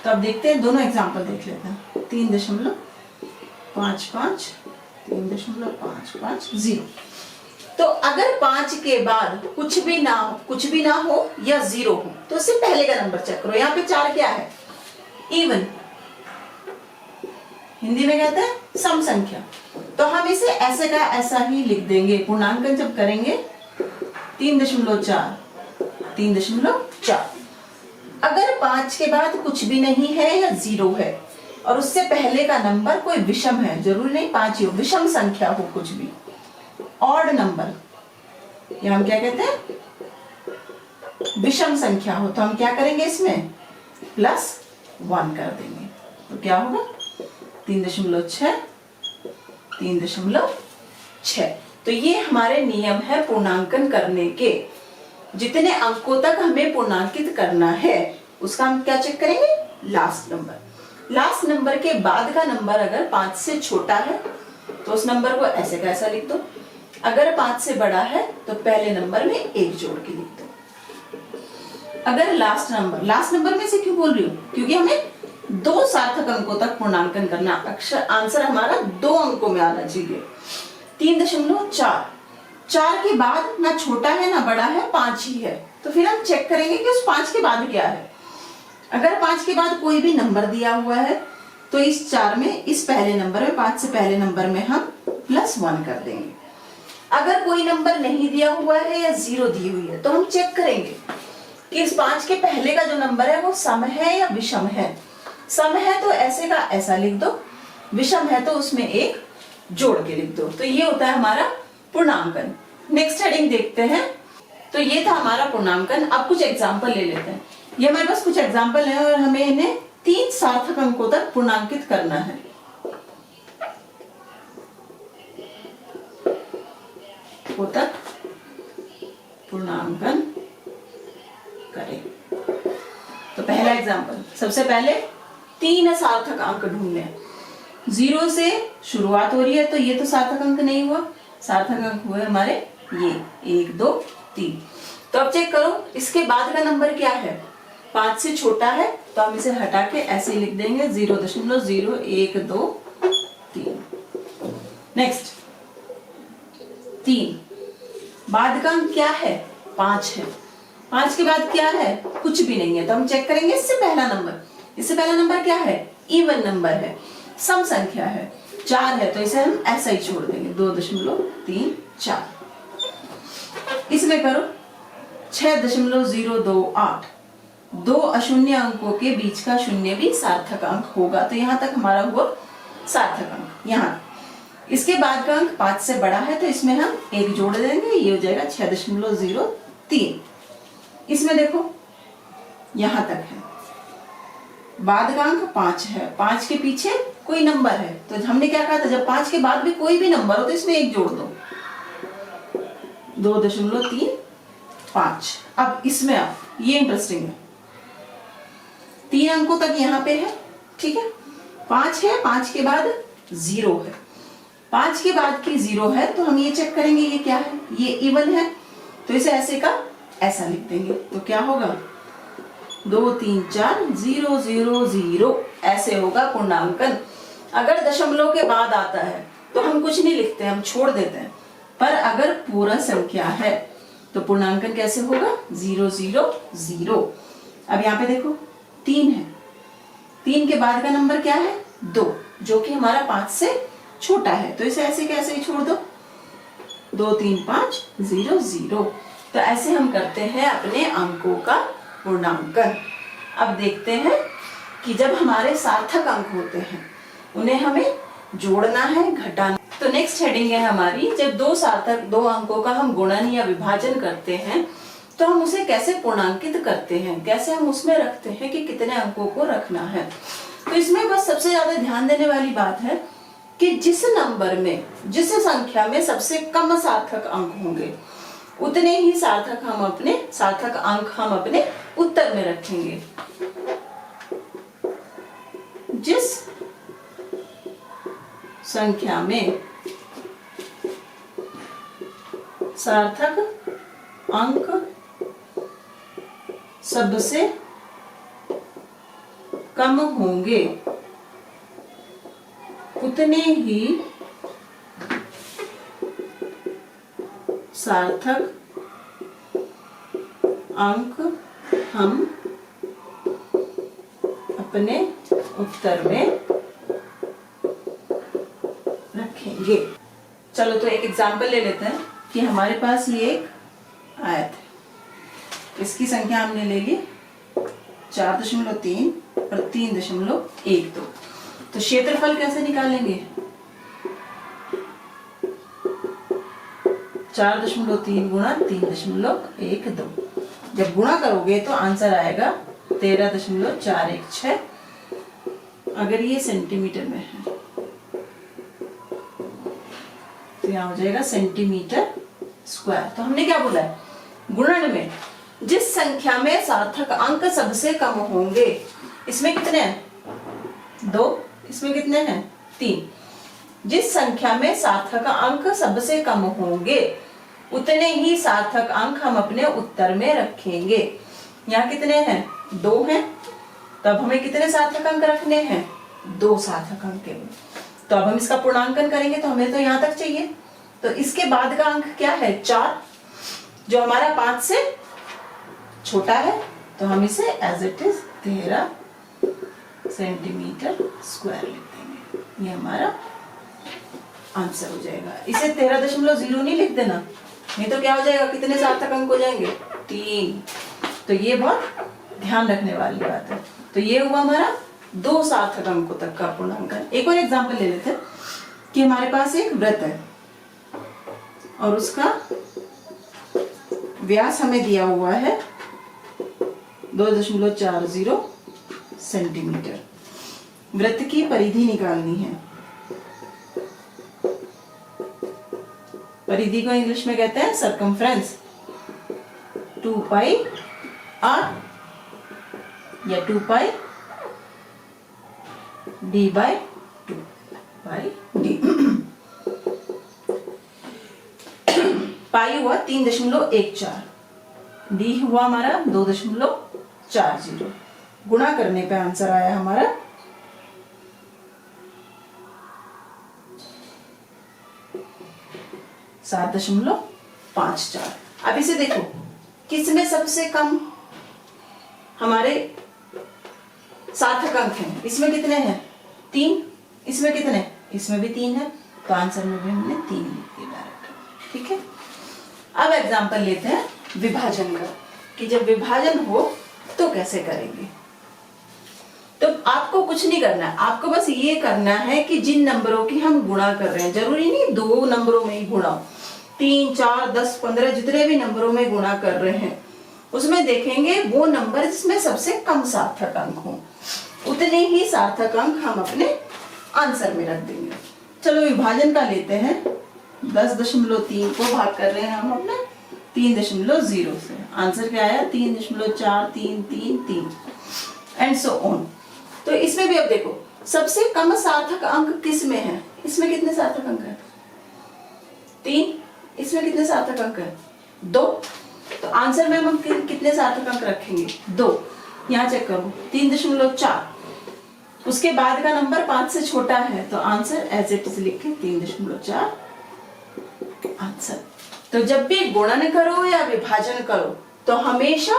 तो अब देखते हैं, दोनों एग्जांपल देख लेते हैं। 3.55, 3.55, 0। तो अगर 5 के बाद कुछ भी ना हो या 0 हो तो उससे पहले का नंबर चेक करो। यहाँ पे 4 क्या है, इवन, हिंदी में कहते हैं सम संख्या। तो हम इसे ऐसे का ऐसा ही लिख देंगे। पूर्णांकन जब करेंगे 3.4, 3.4। अगर 5 के बाद कुछ भी नहीं है या 0 है और उससे पहले का नंबर कोई विषम है, जरूरी नहीं 5 ही हो, विषम संख्या हो, कुछ भी ऑड नंबर, या हम क्या कहते हैं विषम संख्या हो, तो हम क्या करेंगे, इसमें +1 कर देंगे। तो क्या होगा 3.6, 3.6। तो ये हमारे नियम है पूर्णांकन करने के। जितने अंकों तक हमें पूर्णांकित करना है उसका हम क्या चेक करेंगे, लास्ट नंबर। लास्ट नंबर के बाद का नंबर अगर 5 से छोटा है तो उस नंबर को ऐसे का ऐसा लिख दो। अगर 5 से बड़ा है तो पहले नंबर में 1 जोड़ के लिख दो। अगर लास्ट नंबर में से क्यों बोल रही हूँ, क्योंकि हमें 2 सार्थक अंकों तक पूर्णांकन करना। अक्षर आंसर हमारा 2 अंकों में आना चाहिए। 3.4, 4 के बाद ना छोटा है ना बड़ा है, 5 ही है। तो फिर हम चेक करेंगे कि उस 5 के बाद क्या है। अगर 5 के बाद कोई भी नंबर दिया हुआ है तो इस 4 में, इस पहले नंबर में, 5 से पहले नंबर में हम +1 कर देंगे। अगर कोई नंबर नहीं दिया हुआ है या 0 दी हुई है तो हम चेक करेंगे कि इस 5 के पहले का जो नंबर है वो सम है या विषम है। सम है तो ऐसे का ऐसा लिख दो, विषम है तो उसमें 1 जोड़ के लिख दो। तो ये होता है हमारा पूर्णांकन। नेक्स्ट हेडिंग देखते हैं। तो ये था हमारा पूर्णांकन। अब कुछ एग्जाम्पल ले लेते हैं। ये हमारे पास कुछ एग्जाम्पल है और हमें इन्हें 3 सार्थक अंकों तक पूर्णांकित करना है। तक पूर्णांकन एग्जाम्पल, सबसे पहले 3 सार्थक अंक ढूंढने हैं। 0 से शुरुआत हो रही है तो ये तो सार्थक अंक नहीं हुआ, सार्थक अंक हुए हमारे ये 1 2 3। तो अब चेक करो इसके बाद का नंबर क्या है, 5 से छोटा है तो हम इसे हटा के ऐसे लिख देंगे 0.0123। नेक्स्ट 3, बाद का अंक क्या है 5 है, 5 के बाद क्या है कुछ भी नहीं है, तो हम चेक करेंगे इससे पहला नंबर, इससे पहला नंबर क्या है इवन नंबर है, सम संख्या है, 4 है तो इसे हम ऐसा ही छोड़ देंगे 2.34। इसमें करो 6.028, 2 अशून्य अंकों के बीच का शून्य भी सार्थक अंक होगा, तो यहां तक हमारा हुआ सार्थक अंक। यहाँ इसके बाद का अंक 5 से बड़ा है तो इसमें हम 1 जोड़ देंगे, ये हो जाएगा 6.03। इसमें देखो यहां तक है, बाद का अंक 5 है, 5 के पीछे कोई नंबर है, तो हमने क्या कहा था जब 5 के बाद भी कोई भी नंबर हो तो इसमें 1 जोड़ दो, 2.35। अब इसमें आप ये इंटरेस्टिंग है, 3 अंकों तक यहाँ पे है, ठीक है, 5 है, 5 के बाद 0 है, 5 के बाद की 0 है तो हम ये चेक करेंगे ये क्या है, ये इवन है तो इसे ऐसे का ऐसा लिख देंगे, तो क्या होगा 2 3 4 0 0 0 ऐसे होगा पूर्णांकन। अगर दशमलव के बाद आता है तो हम कुछ नहीं लिखते, हम छोड़ देते हैं, पर अगर पूरा संख्या है तो पूर्णांकन कैसे होगा 0 0 0। अब यहाँ पे देखो 3 है, 3 के बाद का नंबर क्या है 2, जो कि हमारा 5 से छोटा है, तो इसे ऐसे कैसे ही छोड़ दो 2 3 5 0 0। तो ऐसे हम करते हैं अपने अंकों का पूर्णांकन। अब देखते हैं कि जब हमारे सार्थक अंक होते हैं उन्हें हमें जोड़ना है घटाना। तो नेक्स्ट हेडिंग है हमारी, जब 2 अंकों का हम गुणन या विभाजन करते हैं तो हम उसे कैसे पूर्णांकित करते हैं, कैसे हम उसमें रखते हैं कि कितने अंकों को रखना है। तो इसमें बस सबसे ज्यादा ध्यान देने वाली बात है कि जिस नंबर में, जिस संख्या में सबसे कम सार्थक अंक होंगे उतने ही सार्थक अंक हम अपने उत्तर में रखेंगे। जिस संख्या में सार्थक अंक सबसे कम होंगे उतने ही सार्थक अंक हम अपने उत्तर में रखेंगे। चलो तो एक एग्जाम्पल ले लेते हैं कि हमारे पास ये एक आयत है, इसकी संख्या हमने ले ली 4.3 और 3.12। तो क्षेत्रफल कैसे निकालेंगे 4.3 गुणा 3.12। जब गुणा करोगे तो आंसर आएगा 13.416। अगर ये सेंटीमीटर में है तो यहाँ हो जाएगा सेंटीमीटर स्क्वायर। तो हमने क्या बोला है, गुणन में जिस संख्या में सार्थक अंक सबसे कम होंगे, इसमें कितने हैं 2, इसमें कितने हैं 3, जिस संख्या में सार्थक अंक सबसे कम होंगे उतने ही सार्थक अंक हम अपने उत्तर में रखेंगे। यहाँ कितने हैं 2 हैं, तब हमें कितने सार्थक अंक रखने हैं 2 सार्थक अंक केवल। तो अब हम इसका पूर्णांकन करेंगे तो हमें तो यहाँ तक चाहिए, तो इसके बाद का अंक क्या है 4, जो हमारा 5 से छोटा है, तो हम इसे as it is 13 centimetre square लिख देंगे, ये हमारा आंसर हो जाएगा। इसे 13.0 नहीं लिख देना, नहीं तो क्या हो जाएगा, कितने सार्थक अंक हो जाएंगे 3। तो ये बहुत ध्यान रखने वाली बात है। तो ये हुआ हमारा 2 सार्थक अंकों तक का पूर्णांकन। एक और एग्जांपल ले लेते हैं कि हमारे पास एक वृत्त है और उसका व्यास हमें दिया हुआ है 2.40 सेंटीमीटर। वृत्त की परिधि निकालनी है। परिधि को इंग्लिश में कहते हैं सर्कमफ्रेंस, 2 पाई r। या 2 पाई d बाय 2 पाई d। पाई हुआ 3.14, डी हुआ हमारा 2.40। गुणा करने पे आंसर आया हमारा 7.54। अब इसे देखो, किसमें सबसे कम हमारे सार्थक अंक हैं? इसमें कितने हैं? 3। इसमें कितने? इसमें भी 3 है, तो आंसर में भी हमने 3 लिख दिया डायरेक्ट। ठीक है, अब एग्जांपल लेते हैं विभाजन का, कि जब विभाजन हो तो कैसे करेंगे। तो आपको कुछ नहीं करना है, आपको बस ये करना है कि जिन नंबरों की हम गुणा कर रहे हैं, जरूरी नहीं 2 नंबरों में ही गुणा हो, 3, 4, 10, 15 जितने भी नंबरों में गुणा कर रहे हैं उसमें देखेंगे वो नंबर जिसमें सबसे कम सार्थक अंक हो, उतने ही सार्थक अंक हम अपने आंसर में रख देंगे। चलो विभाजन का लेते हैं। 10.3 को भाग कर रहे हैं हम अपने 3.0 से, आंसर क्या आया? 3.4333 एंड सो ऑन। तो इसमें भी अब देखो, सबसे कम सार्थक अंक किस में है? इसमें कितने सार्थक अंक है? 3। इसमें कितने सार्थक अंक है? 2। तो आंसर में हम कितने सार्थक अंक रखेंगे? 2। यहाँ चेक करो, 3.4, उसके बाद का नंबर 5 से छोटा है, तो आंसर एज इट इज लिखे 3.4 आंसर। तो जब भी गुणन करो या विभाजन करो तो हमेशा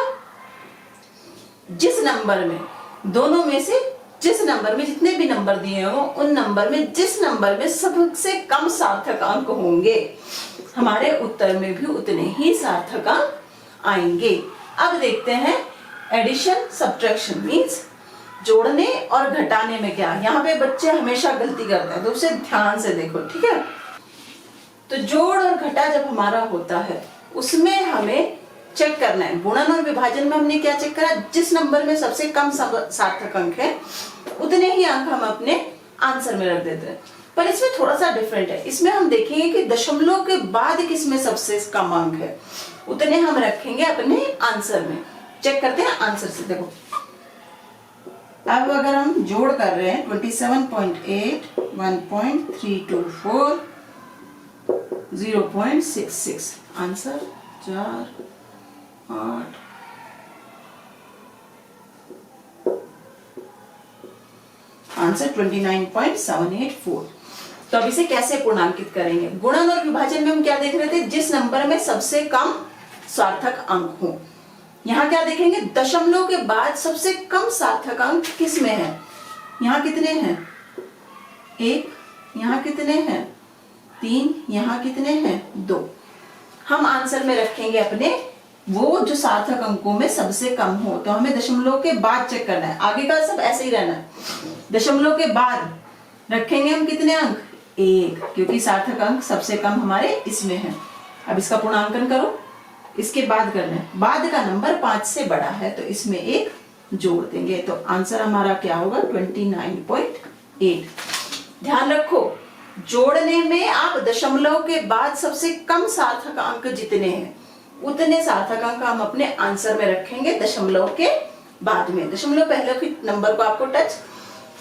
जिस नंबर में, दोनों में से जिस नंबर में, जितने भी नंबर दिए हो उन नंबर में जिस नंबर में सबसे कम सार्थक अंक होंगे, हमारे उत्तर में भी उतने ही सार्थक अंक आएंगे। अब देखते हैं एडिशन सब्ट्रैक्शन मींस जोड़ने और घटाने में क्या। यहाँ पे बच्चे हमेशा गलती करते हैं, तो उसे ध्यान से देखो, ठीक है। तो जोड़ और घटा जब हमारा होता है उसमें हमें चेक करना है, गुणन और विभाजन में हमने क्या चेक करा? जिस नंबर में सबसे कम सार्थक अंक है उतने ही अंक हम अपने आंसर में रख देते हैं। पर इसमें थोड़ा सा डिफरेंट है, इसमें हम देखेंगे कि दशमलव के बाद किसमें सबसे कम अंक है, उतने हम रखेंगे अपने आंसर में। चेक करते हैं आंसर से। देखो अब अगर हम जोड़ कर रहे हैं 27.8, 1.324, 0.66, आंसर 4, 8, आंसर 29.784। तो अब इसे कैसे पूर्णांकित करेंगे? गुणन और विभाजन में हम क्या देख रहे थे? जिस नंबर में सबसे कम सार्थक अंक हो। यहाँ क्या देखेंगे? दशमलव के बाद सबसे कम सार्थक अंक किस में है? यहाँ कितने हैं? 1। यहाँ कितने हैं? 3। यहाँ कितने हैं? 2। हम आंसर में रखेंगे अपने वो जो सार्थक अंकों में सबसे कम हो। तो हमें दशमलव के बाद चेक करना है, आगे का सब ऐसे ही रहना है। दशमलव के बाद रखेंगे हम कितने अंक? 1, क्योंकि सार्थक अंक सबसे कम हमारे इसमें है। अब इसका पूर्णांकन करो, इसके बाद करना है, बाद का नंबर 5 से बड़ा है तो इसमें 1 जोड़ देंगे, तो आंसर हमारा क्या होगा? 29.8। ध्यान रखो, जोड़ने में आप दशमलव के बाद सबसे कम सार्थक अंक जितने हैं उतने सार्थक अंक हम अपने आंसर में रखेंगे दशमलव के बाद में। दशमलव पहले के नंबर को आपको टच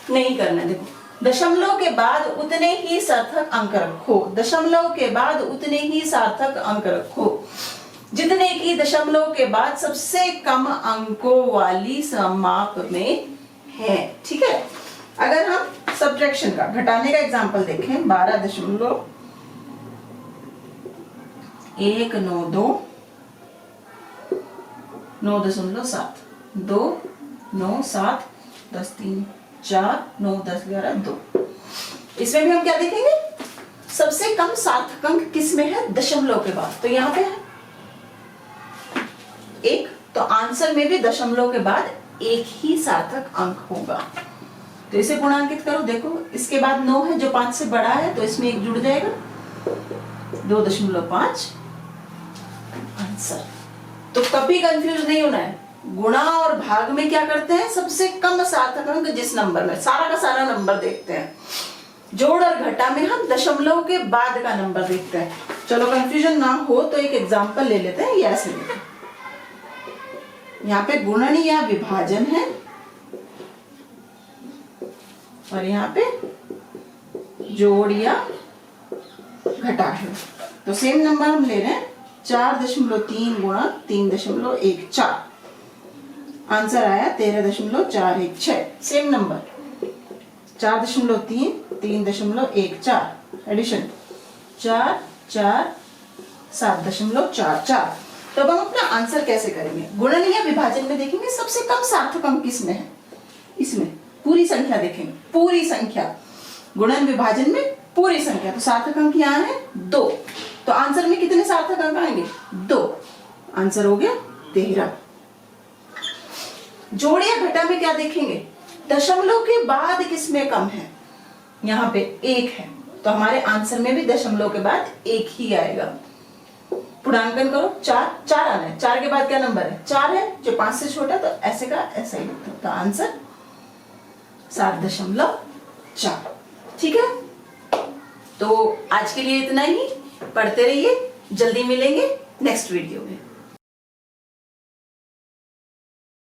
नहीं करना है। देखो, दशमलव के बाद उतने ही सार्थक अंक रखो, दशमलव के बाद उतने ही सार्थक अंक रखो जितने की दशमलव के बाद सबसे कम अंकों वाली समाप में है। ठीक है, अगर हम सब्ट्रैक्शन का, घटाने का एग्जांपल देखें, 12.192 9.7 2 9 7 10 3 4 9 10 11 2। इसमें भी हम क्या देखेंगे? सबसे कम सार्थक अंक किस में है? दशमलव के बाद। तो यहाँ पे है 1, तो आंसर में भी दशमलव के बाद 1 ही सार्थक अंक होगा। तो इसे पूर्णांकित करो। देखो, इसके बाद 9 है जो 5 से बड़ा है, तो इसमें 1 जुड़ जाएगा, 2.5 आंसर। तो कभी कंफ्यूज नहीं होना है, गुणा और भाग में क्या करते हैं? सबसे कम सार्थक अंक जिस नंबर में, सारा का सारा नंबर देखते हैं। जोड़ और घटा में हम दशमलव के बाद का नंबर देखते हैं। चलो कंफ्यूजन ना हो तो एक एग्जांपल ले लेते हैं। ये ऐसे लेते हैं, यहाँ पे गुणन या विभाजन है और यहाँ पे जोड़ या घटा है। तो सेम नंबर हम ले रहे हैं 4.3 गुणा 3.14। आंसर आया 13.416। Same number 4.3 3.14 addition 4 4 7.44। तो अब हम अपना आंसर कैसे करेंगे? गुणन या विभाजन में देखेंगे सबसे कम सार्थक अंक किसमें है। इसमें पूरी संख्या देखेंगे, पूरी संख्या। गुणन विभाजन में पूरी संख्या, तो सार्थक अंक यहाँ है 2। तो आंसर में कितने सार्थक अंक आएंगे? 2। आंसर हो गया 13। जोड़ या घटा में क्या देखेंगे? दशमलव के बाद किसमें कम है? यहाँ पे 1 है, तो हमारे आंसर में भी दशमलव के बाद 1 ही आएगा। पूर्णांकन करो, 4 4 आना है। 4 के बाद क्या नंबर है? 4 है, जो 5 से छोटा, तो ऐसे का ऐसा ही लिखते हो। तो आंसर 7.4। ठीक है, तो आज के लिए इतना ही। पढ़ते रहिए, जल्दी मिलेंगे नेक्स्ट वीडियो में।